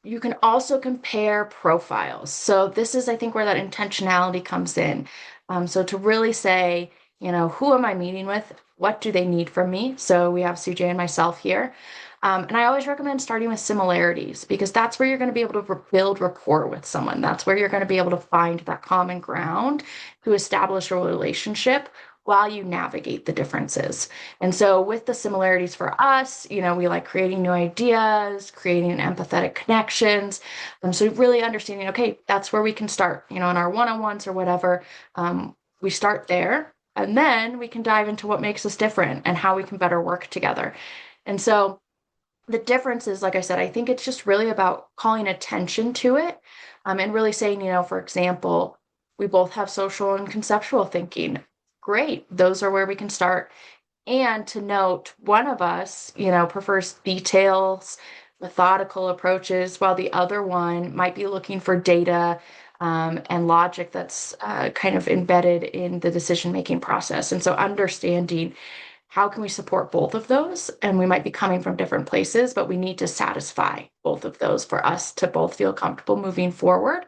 you can also compare profiles. So this is, I think, where that intentionality comes in. So to really say, who am I meeting with? What do they need from me? So we have CJ and myself here. And I always recommend starting with similarities because that's where you're going to be able to build rapport with someone. That's where you're going to be able to find that common ground to establish a relationship while you navigate the differences. And so with the similarities for us, we like creating new ideas, creating empathetic connections. So really understanding, okay, that's where we can start, in our one-on-ones or whatever. We start there, and then we can dive into what makes us different and how we can better work together. And so the difference is, like I said, I think it's just really about calling attention to it, and really saying, for example, we both have social and conceptual thinking. Great. Those are where we can start. And to note, one of us, prefers details, methodical approaches, while the other one might be looking for data, and logic that's kind of embedded in the decision-making process. And so understanding how can we support both of those? And we might be coming from different places, but we need to satisfy both of those for us to both feel comfortable moving forward.